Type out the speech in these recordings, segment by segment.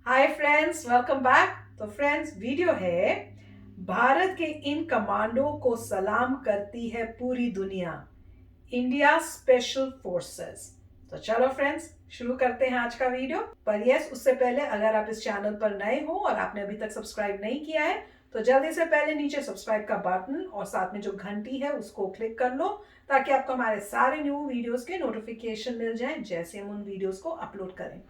Hi friends, welcome back. तो friends, video है भारत के इन कमांडो को सलाम करती है पूरी दुनिया, इंडिया स्पेशल फोर्सेस। तो चलो फ्रेंड्स, शुरू करते हैं आज का वीडियो। पर यस, उससे पहले अगर आप इस चैनल पर नए हो और आपने अभी तक सब्सक्राइब नहीं किया है तो जल्दी से पहले नीचे सब्सक्राइब का बटन और साथ में जो घंटी है उसको क्लिक कर लो, ताकि आपको हमारे सारे न्यू वीडियोस के नोटिफिकेशन मिल जाएं जैसे हम उन वीडियोस को अपलोड करें।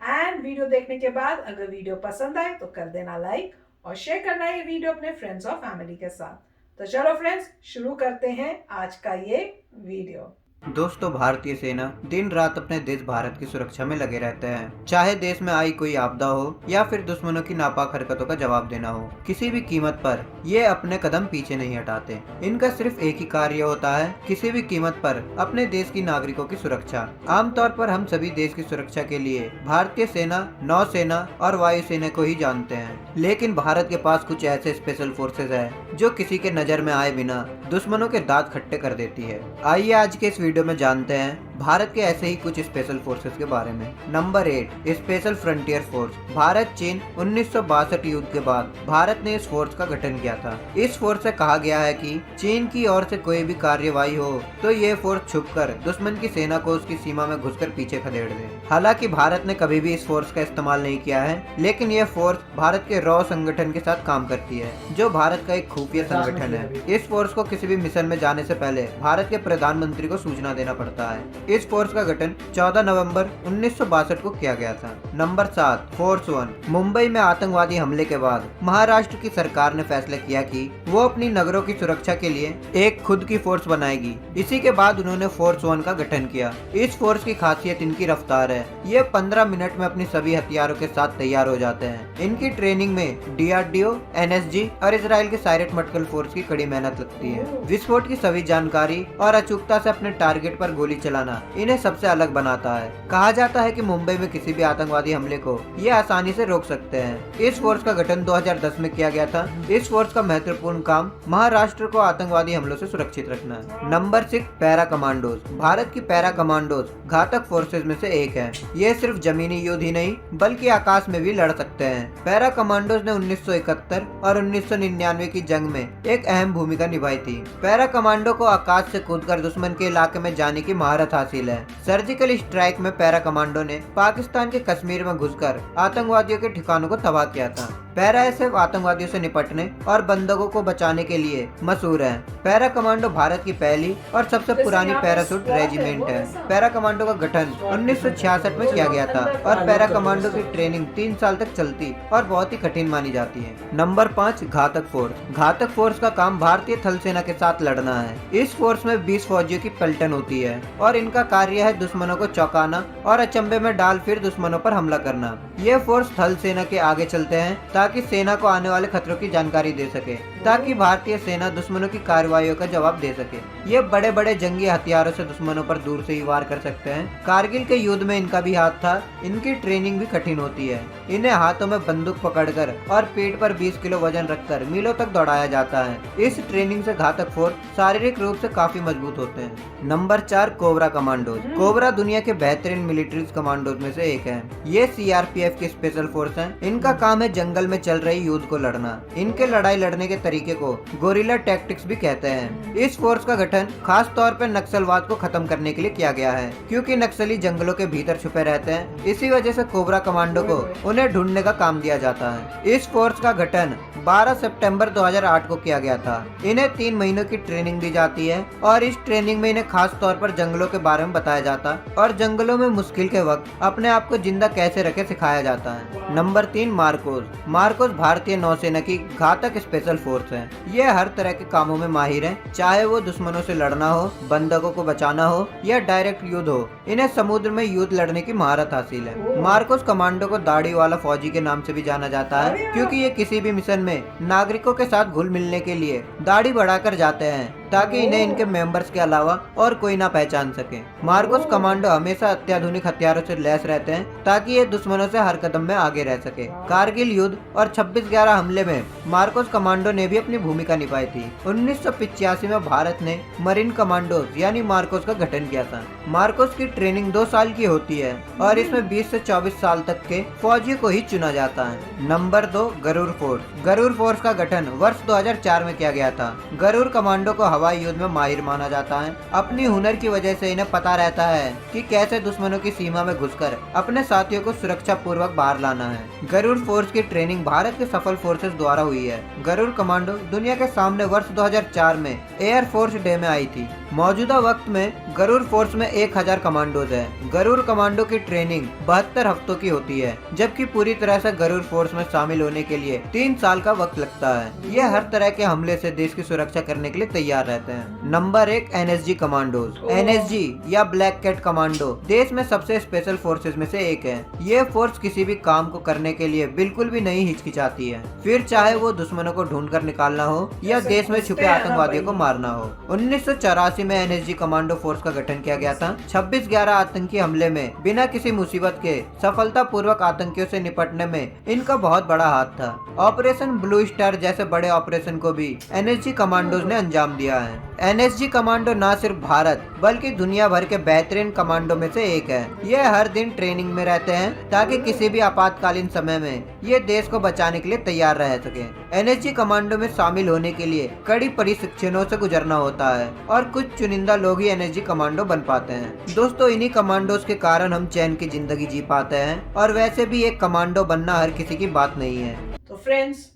एंड वीडियो देखने के बाद अगर वीडियो पसंद आए तो कर देना लाइक और शेयर करना ये वीडियो अपने फ्रेंड्स और फैमिली के साथ। तो चलो फ्रेंड्स, शुरू करते हैं आज का ये वीडियो। दोस्तों, भारतीय सेना दिन रात अपने देश भारत की सुरक्षा में लगे रहते हैं। चाहे देश में आई कोई आपदा हो या फिर दुश्मनों की नापाक हरकतों का जवाब देना हो, किसी भी कीमत पर ये अपने कदम पीछे नहीं हटाते। इनका सिर्फ एक ही कार्य होता है, किसी भी कीमत पर अपने देश की नागरिकों की सुरक्षा। आमतौर पर हम सभी देश की सुरक्षा के लिए भारतीय सेना, नौसेना और वायुसेना को ही जानते हैं, लेकिन भारत के पास कुछ ऐसे स्पेशल फोर्सेज है जो किसी के नजर में आए बिना दुश्मनों के दांत खट्टे कर देती है। आइए आज के इस वीडियो में जानते हैं भारत के ऐसे ही कुछ स्पेशल फोर्सेस के बारे में। Number 8, special frontier force. Bharat चीन 1962 युद्ध के बाद भारत ने इस फोर्स का गठन किया था। इस फोर्स से कहा गया है कि चीन की ओर से कोई भी कार्यवाही हो तो ये फोर्स छुपकर दुश्मन की सेना को उसकी सीमा में घुसकर पीछे खदेड़ दे। हालांकि भारत ने कभी भी इस फोर्स का इस्तेमाल नहीं किया है, लेकिन यह फोर्स भारत के रॉ संगठन के साथ काम करती है, जो भारत का एक खुफिया संगठन है। इस फोर्स को किसी भी मिशन में जाने से पहले भारत के प्रधानमंत्री को सूचना देना पड़ता है। इस फोर्स का गठन 14 नवंबर 1962 को किया गया था। Number 7, force 1। मुंबई में आतंकवादी हमले के बाद महाराष्ट्र की सरकार ने फैसला किया कि वो अपनी नगरों की सुरक्षा के लिए एक खुद की फोर्स बनाएगी। इसी के बाद उन्होंने फोर्स 1 का गठन किया। इस फोर्स की खासियत इनकी रफ्तार है। ये 15 मिनट में अपनी सभी हथियारों के साथ तैयार हो जाते हैं। इनकी ट्रेनिंग में DRDO, NSG और इसराइल के साइरेट मटकल फोर्स की कड़ी मेहनत लगती है। विस्फोट की सभी जानकारी और अचूकता से अपने टारगेट पर गोली चलाना इन्हें सबसे अलग बनाता है। कहा जाता है कि मुंबई में किसी भी आतंकवादी हमले को ये आसानी से रोक सकते हैं। इस फोर्स का गठन 2010 में किया गया था। इस फोर्स का महत्वपूर्ण काम महाराष्ट्र को आतंकवादी हमलों से सुरक्षित रखना है। Number 6, para commandos. भारत की पैरा कमांडोज घातक फोर्सेज में से एक है। ये सिर्फ जमीनी युद्ध ही नहीं बल्कि आकाश में भी लड़ सकते हैं। पैरा कमांडोज ने 1971 और 1999 की जंग में एक अहम भूमिका निभाई थी। पैरा कमांडो को आकाश से कूदकर दुश्मन के इलाके में जाने की महारत हासिल है। सर्जिकल स्ट्राइक में पैरा कमांडो ने पाकिस्तान के कश्मीर में घुसकर आतंकवादियों के ठिकानों को तबाह किया था। पैरा सिर्फ आतंकवादियों से निपटने और बंधकों को बचाने के लिए मशहूर है। पैरा कमांडो भारत की पहली और सबसे पुरानी पैराशूट रेजिमेंट है। पैरा कमांडो का गठन 1966 में किया गया था और पैरा कमांडो की ट्रेनिंग 3 साल तक चलती और बहुत ही कठिन मानी जाती है। नंबर 5, घातक फोर्स। घातक फोर्स का काम भारतीय थल सेना के साथ लड़ना है। इस फोर्स में 20 फौजियों की पलटन होती है और इनका कार्य है दुश्मनों को चौंकाना और अचंभे में डाल फिर दुश्मनों पर हमला करना। ये फोर्स थल सेना के आगे चलते हैं ताकि सेना को आने वाले खतरों की जानकारी दे सके, ताकि भारतीय सेना दुश्मनों की कार्रवाइयों का जवाब दे सके। ये बड़े बड़े जंगी हथियारों से दुश्मनों पर दूर से ही वार कर सकते हैं। कारगिल के युद्ध में इनका भी हाथ था। इनकी ट्रेनिंग भी कठिन होती है। इन्हें हाथों में बंदूक पकड़कर और पीठ पर 20 किलो वजन रखकर मीलों तक दौड़ाया जाता है। इस ट्रेनिंग से घातक फोर्स शारीरिक रूप से काफी मजबूत होते हैं। Number 4, cobra commandos. कोबरा दुनिया के बेहतरीन मिलिट्री कमांडोज में से एक है। ये CRPF की स्पेशल फोर्स है। इनका काम है जंगल में चल रही युद्ध को लड़ना। इनके लड़ाई लड़ने के तरीके को गोरिल्ला टैक्टिक्स भी कहते हैं। इस फोर्स का गठन खास तौर पर नक्सलवाद को खत्म करने के लिए किया गया है, क्योंकि नक्सली जंगलों के भीतर छुपे रहते हैं। इसी वजह से कोबरा कमांडो को उन्हें ढूंढने का काम दिया जाता है। इस फोर्स का गठन 12 सितंबर 2008 को किया गया था। इन्हें 3 महीनों की ट्रेनिंग दी जाती है और इस ट्रेनिंग में इन्हें खास तौर पर जंगलों के बारे में बताया जाता और जंगलों में मुश्किल के वक्त अपने आप को जिंदा कैसे रखे सिखाया जाता है। Number 3, Marcos. मार्कोस भारतीय नौसेना की घातक स्पेशल फोर्स है। ये हर तरह के कामों में माहिर है, चाहे वो दुश्मनों से लड़ना हो, बंधकों को बचाना हो या डायरेक्ट युद्ध हो। इन्हें समुद्र में युद्ध लड़ने की महारत हासिल है। मार्कोस कमांडो को दाढ़ी वाला फौजी के नाम से भी जाना जाता है, क्योंकि ये किसी भी मिशन में नागरिकों के साथ घुल मिलने के लिए दाढ़ी बढ़ाकर जाते हैं ताकि इन्हें इनके मेंबर्स के अलावा और कोई ना पहचान सके। मार्कोस कमांडो हमेशा अत्याधुनिक हथियारों से लैस रहते हैं ताकि ये दुश्मनों से हर कदम में आगे रह सके। कारगिल युद्ध और 26/11 हमले में मार्कोस कमांडो ने भी अपनी भूमिका निभाई थी। 1985 में भारत ने मरीन कमांडोज यानी मार्कोस का गठन किया था। मार्कोस की ट्रेनिंग 2 साल की होती है और इसमें 20 से 24 साल तक के फौजी को ही चुना जाता है। Number 2, Garud force. Garud force का गठन वर्ष 2004 में किया गया था। गरुड़ कमांडो को हवाई युद्ध में माहिर माना जाता है। अपनी हुनर की वजह से इन्हें पता रहता है कि कैसे दुश्मनों की सीमा में घुसकर अपने साथियों को सुरक्षा पूर्वक बाहर लाना है। गरुड़ फोर्स की ट्रेनिंग भारत के सफल फोर्सेस द्वारा हुई है। गरुड़ कमांडो दुनिया के सामने वर्ष 2004 में एयर फोर्स डे में आई थी। मौजूदा वक्त में गरुड़ फोर्स में 1000 कमांडोज है। गरुड़ कमांडो की ट्रेनिंग 72 हफ्तों की होती है, जबकि पूरी तरह से गरुड़ फोर्स में शामिल होने के लिए 3 साल का वक्त लगता है। ये हर तरह के हमले से देश की सुरक्षा करने के लिए तैयार रहते हैं। Number 1, NSG commandos. NSG या ब्लैक कैट कमांडो देश में सबसे स्पेशल फोर्सेज में से एक है। ये फोर्स किसी भी काम को करने के लिए बिल्कुल भी नहीं हिचकिचाती है, फिर चाहे वो दुश्मनों को ढूंढ कर निकालना हो या देश में छुपे आतंकवादियों को मारना हो। 1984 में NSG कमांडो फोर्स का गठन किया गया था। 26/11 आतंकी हमले में बिना किसी मुसीबत के सफलतापूर्वक आतंकियों से निपटने में इनका बहुत बड़ा हाथ था। ऑपरेशन ब्लू स्टार जैसे बड़े ऑपरेशन को भी NSG कमांडोज ने अंजाम दिया है। NSG कमांडो न सिर्फ भारत बल्कि दुनिया भर के बेहतरीन कमांडो में से एक है। ये हर दिन ट्रेनिंग में रहते हैं ताकि किसी भी आपातकालीन समय में ये देश को बचाने के लिए तैयार रह सके। NSG कमांडो में शामिल होने के लिए कड़ी प्रशिक्षणों से गुजरना होता है और कुछ चुनिंदा लोग ही NSG कमांडो बन पाते हैं। दोस्तों, इन्हीं कमांडोज के कारण हम चैन की जिंदगी जी पाते हैं और वैसे भी एक कमांडो बनना हर किसी की बात नहीं है। तो फ्रेंड्स,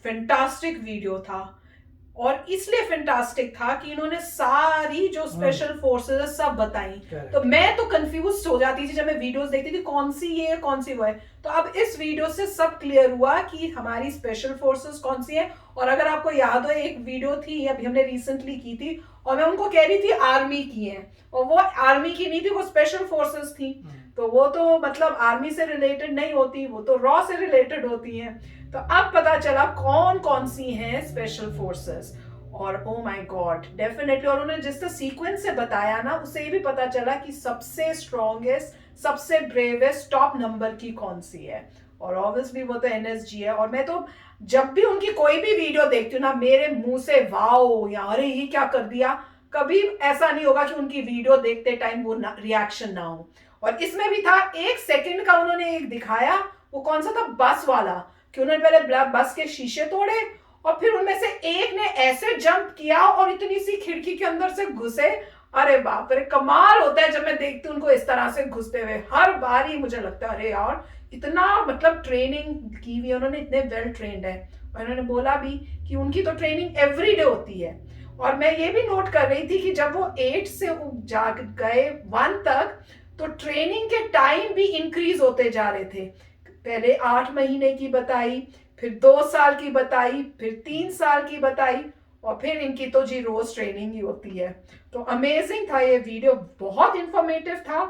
फैंटास्टिक वीडियो था और इसलिए फैंटास्टिक था कि इन्होंने सारी जो स्पेशल फोर्सेस है सब बताई। तो मैं तो कंफ्यूज हो जाती थी जब मैं वीडियोस देखती थी, कौन सी ये है कौन सी वो है। तो अब इस वीडियो से सब क्लियर हुआ कि हमारी स्पेशल फोर्सेस कौन सी है। और अगर आपको याद हो, एक वीडियो थी अभी हमने रिसेंटली की थी और मैं उनको कह रही थी आर्मी की है, और वो आर्मी की नहीं थी, वो स्पेशल फोर्सेस थी। तो वो तो मतलब आर्मी से रिलेटेड नहीं होती, वो तो रॉ से रिलेटेड होती है। तो अब पता चला कौन कौन सी हैं स्पेशल फोर्सेस। और ओ माय गॉड, डेफिनेटली। और उन्होंने जिस तरह सीक्वेंस से बताया ना, उससे ये भी पता चला कि सबसे स्ट्रॉन्गेस्ट, सबसे ब्रेवेस्ट, टॉप नंबर की कौन सी है। और ऑब्वियसली वो तो NSG है। और मैं तो जब भी उनकी कोई भी वीडियो देखती हूँ ना, मेरे मुंह से वाओ या अरे ये क्या कर दिया, कभी ऐसा नहीं होगा कि उनकी वीडियो देखते टाइम वो रिएक्शन ना हो। और इसमें भी था, 1 सेकंड का उन्होंने एक दिखाया, वो कौन सा था, बस वाला, कि उन्होंने पहले बस के शीशे तोड़े और फिर उनमें से एक ने ऐसे जंप किया और इतनी सी खिड़की के अंदर से घुसे। अरे बाप रे, कमाल होता है जब मैं देखती हूँ उनको इस तरह से घुसते हुए। हर बार ही मुझे लगता है अरे यार, इतना मतलब ट्रेनिंग की हुई है उन्होंने, इतने वेल ट्रेन्ड है। और उन्होंने बोला भी कि उनकी तो ट्रेनिंग एवरीडे होती है। और मैं ये भी नोट कर रही थी कि जब वो 8 से जा गए 1 तक, तो ट्रेनिंग के टाइम भी इंक्रीज होते जा रहे थे। पहले 8 महीने की बताई, फिर 2 साल की बताई, फिर 3 साल की बताई, और फिर इनकी तो जी रोज ट्रेनिंग ही होती है। तो अमेजिंग था ये वीडियो, बहुत इंफॉर्मेटिव था।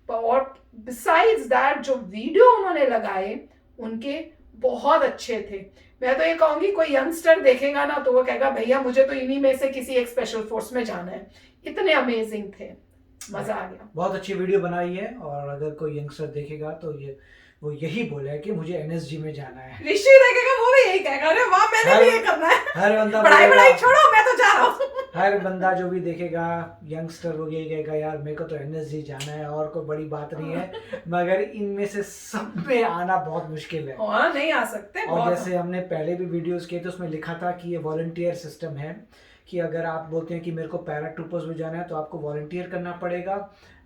और बिसाइड्स दैट जो वीडियो उन्होंने लगाए उनके बहुत अच्छे थे। मैं तो ये कहूंगी कोई यंगस्टर देखेगा ना तो वो कहेगा भैया मुझे तो इन्हीं में से किसी एक स्पेशल फोर्स में जाना है। इतने अमेजिंग थे, मजा आ गया। बहुत अच्छी वीडियो बनाई है। और अगर कोई यंगस्टर देखेगा तो वो यही बोले कि मुझे NSG में जाना है। ऋषि देखेगा वो भी यही कहेगा, अरे वाह मैंने भी ये करना है, हर बंदा पढ़ाई छोड़ो मैं तो जा रहा हूँ। हर बंदा जो भी देखेगा यंगस्टर वो यही कहेगा यार मेरे को तो NSG जाना है, और कोई बड़ी बात नहीं है। मगर इनमें से सब में आना बहुत मुश्किल है। हाँ, नहीं आ सकते। और जैसे हमने पहले भी वीडियोस किए थे उसमें लिखा था कि ये वॉलंटियर सिस्टम है, कि अगर आप बोलते हैं कि मेरे को पैराट्रूपर्स में जाना है तो आपको वॉलंटियर करना पड़ेगा,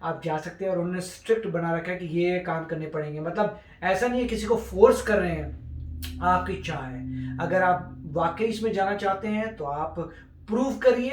आप जा सकते हैं। और उन्होंने स्ट्रिक्ट बना रखा है कि ये काम करने पड़ेंगे। मतलब ऐसा नहीं है किसी को फोर्स कर रहे हैं, आपकी इच्छा है। अगर आप वाकई इसमें जाना चाहते हैं तो आप प्रूव करिए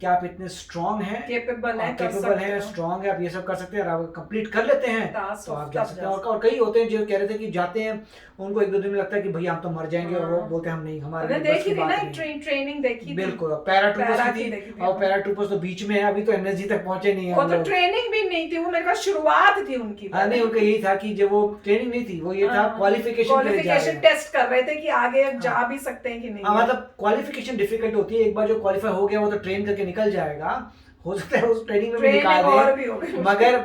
कि आप इतने स्ट्रांग हैं, केपेबल हैं, स्ट्रांग है, आप ये सब कर सकते हैं। और आप कंप्लीट कर लेते हैं तो आप जा सकते हैं। और कई होते हैं जो कह रहे थे कि जाते हैं, उनको 1-2 दिन में लगता है कि भैया हम तो मर जाएंगे, और वो बोलते हैं हम नहीं, हमारे देखी थी ना ट्रेनिंग देखी थी। बिल्कुल, पैराट्रूपर्स की थी। और पैराट्रूपर्स तो बीच में है, अभी तो NSG तक पहुंचे नहीं है। वो तो ट्रेनिंग भी नहीं थी, वो मेरे पास शुरुआत थी उनकी। नहीं, उनका यही था कि जब वो ट्रेनिंग नहीं थी, वो ये था क्वालिफिकेशन टेस्ट कर रहे थे कि आगे जा भी सकते हैं कि नहीं। मतलब क्वालिफिकेशन डिफिकल्ट होती है। एक बार जो क्वालिफाई हो गया वो तो ट्रेन करके निकल जाएगा, हो सकता है उस ट्रेनिंग में भी ट्रेनिंग निकाल और भी हो दे, गई। मगर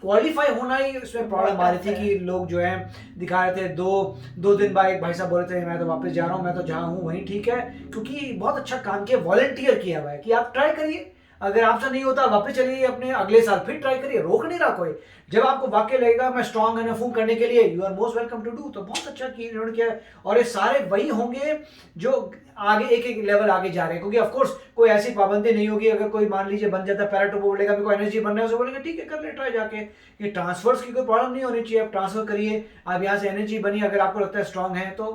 क्वालिफाई होना ही उसमें प्रॉब्लम आ रही थी बहुत कि लोग जो है दिखा रहे थे दो दिन बाद एक भाई साहब बोल रहे थे मैं तो वापस जा रहा हूँ, मैं तो जहाँ हूँ वहीं ठीक है, क्योंकि बहुत अच्छा काम किया, वॉलंटियर किया हुआ है कि आप ट्राई करिए, अगर आपसे नहीं होता वापस चलिए अपने अगले साल फिर ट्राई करिए, रोक नहीं रहा कोई। जब आपको वाकई लगेगा मैं स्ट्रांग एनफ हूं करने के लिए, you are most welcome to do. तो बहुत अच्छा इन्होंने किया, और ये सारे वही होंगे जो आगे एक एक लेवल आगे जा रहे हैं, क्योंकि ऑफ कोर्स कोई ऐसी पाबंदी नहीं होगी, अगर कोई मान लीजिए बन जाता है पैराट्रूपर बोलेगा मेरे को एनर्जी बनना है, उसे बोलेंगे ठीक है कर ले ट्राई जाके, ये ट्रांसफर्स की कोई प्रॉब्लम नहीं होनी चाहिए, आप ट्रांसफर करिए, आप यहाँ से एनर्जी बनी, अगर आपको लगता है स्ट्रांग है तो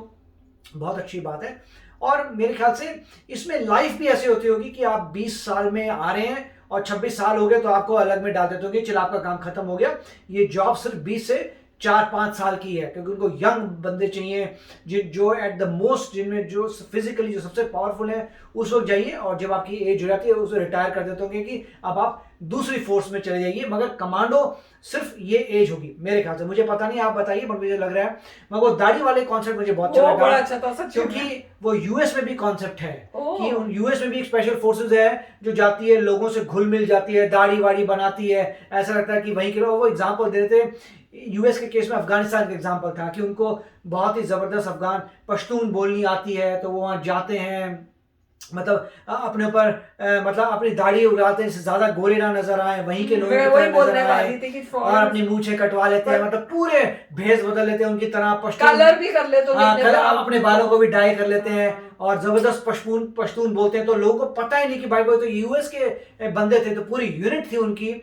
बहुत अच्छी बात है। और मेरे ख्याल से इसमें लाइफ भी ऐसी होती होगी कि आप 20 साल में आ रहे हैं और 26 साल हो गए तो आपको अलग में डाल देते होंगे, चलो आपका काम खत्म हो गया। ये जॉब सिर्फ 20 से 4-5 साल की है, क्योंकि उनको यंग बंदे चाहिए जो एट द मोस्ट, जिनमें जो फिजिकली जो सबसे पावरफुल है उस वक्त जाइए, और जब आपकी एज हो जाती है उसे रिटायर कर देते होंगे कि अब आप दूसरी फोर्स में चले जाइए। मगर कमांडो सिर्फ ये एज होगी मेरे ख्याल से, मुझे पता नहीं आप बताइए, पर मुझे लग रहा है। मगर वो दाढ़ी वाले कॉन्सेप्ट मुझे बहुत अच्छा बड़ा लगा, अच्छा था सच में। क्योंकि वो यूएस में भी कॉन्सेप्ट है कि ओह। यूएस में भी एक स्पेशल फोर्सेस है जो जाती है, लोगों से घुल मिल जाती है, दाढ़ी वाड़ी बनाती है, ऐसा लगता है कि वहीं के लोग। वो एग्जांपल दे रहे थे यूएस के केस में, अफगानिस्तान का एग्जांपल था कि उनको बहुत ही जबरदस्त अफगान पश्तून बोलनी आती है, तो वो वहाँ जाते हैं, मतलब अपने ऊपर मतलब अपनी दाढ़ी उड़ाते हैं जिससे ज्यादा गोरे ना नजर आए, वहीं के लोगों की वही तरह बोलने नजर वाली आए, थी कि और अपनी मूछें कटवा लेते हैं, मतलब पूरे भेस बदल लेते हैं उनकी तरह, पश्तून कलर भी कर ले तो अपने बालों को भी डाई कर लेते हैं, और जबरदस्त पश्तून बोलते हैं। तो लोगों को पता ही नहीं कि भाई तो यूएस के बंदे थे, तो पूरी यूनिट थी उनकी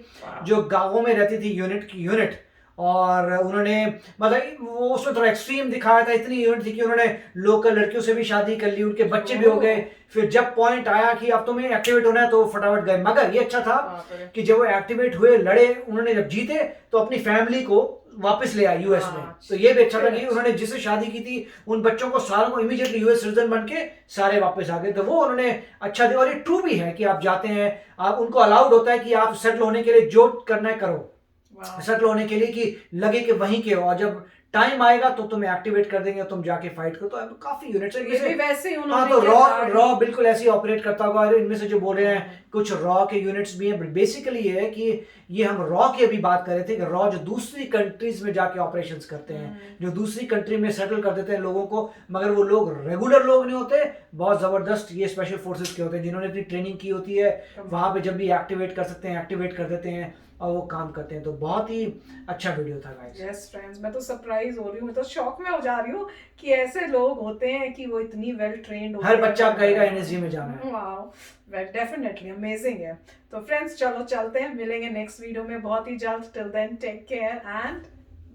जो गांवों में रहती थी, यूनिट। और उन्होंने मतलब वो उसमें थोड़ा एक्सट्रीम दिखाया था, इतनी यूनिट थी कि उन्होंने लोकल लड़कियों से भी शादी कर ली, उनके बच्चे भी हो गए। फिर जब पॉइंट आया कि अब तुम्हें एक्टिवेट होना है तो फटाफट गए। मगर ये अच्छा था कि जब वो एक्टिवेट हुए, लड़े, उन्होंने जब जीते तो अपनी फैमिली को वापस ले आए यूएस में। तो ये भी अच्छा था कि उन्होंने जिससे शादी की थी उन बच्चों को सारों को इमीडिएटली यूएस सिटीजन बन के सारे वापस आ गए। तो वो उन्होंने अच्छा दिया, और ये ट्रू भी है कि आप जाते हैं, आप उनको अलाउड होता है कि आप सेटल होने के लिए जो करना है करो, सेटल होने के लिए कि लगे कि वहीं के हो, और जब टाइम आएगा तो तुम्हें एक्टिवेट कर देंगे, तुम जाके फाइट करो। तो काफी यूनिट्स है वैसे ही हाँ, उन्होंने तो रॉ बिल्कुल ऐसे ही ऑपरेट करता होगा। और इनमें से जो बोल रहे हैं कुछ रॉ के यूनिट्स भी हैं। बेसिकली ये है कि ये हम रॉ की अभी बात कर रहे थे कि रॉ जो दूसरी कंट्रीज में जाके ऑपरेशंस करते हैं, जो दूसरी कंट्री में सेटल कर देते हैं लोगों को, मगर वो लोग रेगुलर लोग नहीं होते, बहुत जबरदस्त ये स्पेशल फोर्सेस के होते हैं जिन्होंने अपनी ट्रेनिंग की होती है, वहां पे जब भी एक्टिवेट कर सकते हैं एक्टिवेट कर देते हैं और वो काम करते हैं। तो बहुत ही अच्छा वीडियो था गाइस। यस फ्रेंड्स, मैं तो सरप्राइज हो रही हूँ, मैं तो शॉक में हो जा रही हूँ कि ऐसे लोग होते हैं कि वो इतनी वेल ट्रेंड होते हैं। हर बच्चा कहेगा एनएसजी में जाना है। वाओ, वेल डेफिनेटली अमेजिंग है। तो फ्रेंड्स चलो चलते हैं, मिलेंगे नेक्स्ट वीडियो में बहुत ही जल्द। Till then take care and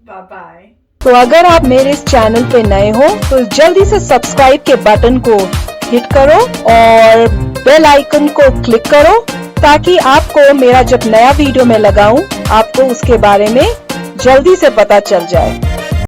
bye bye. तो अगर आप मेरे इस चैनल पे नए हो तो जल्दी से सब्सक्राइब के बटन को हिट करो और बेल आइकन को क्लिक करो, ताकि आपको मेरा जब नया वीडियो मैं लगाऊं आपको उसके बारे में जल्दी से पता चल जाए।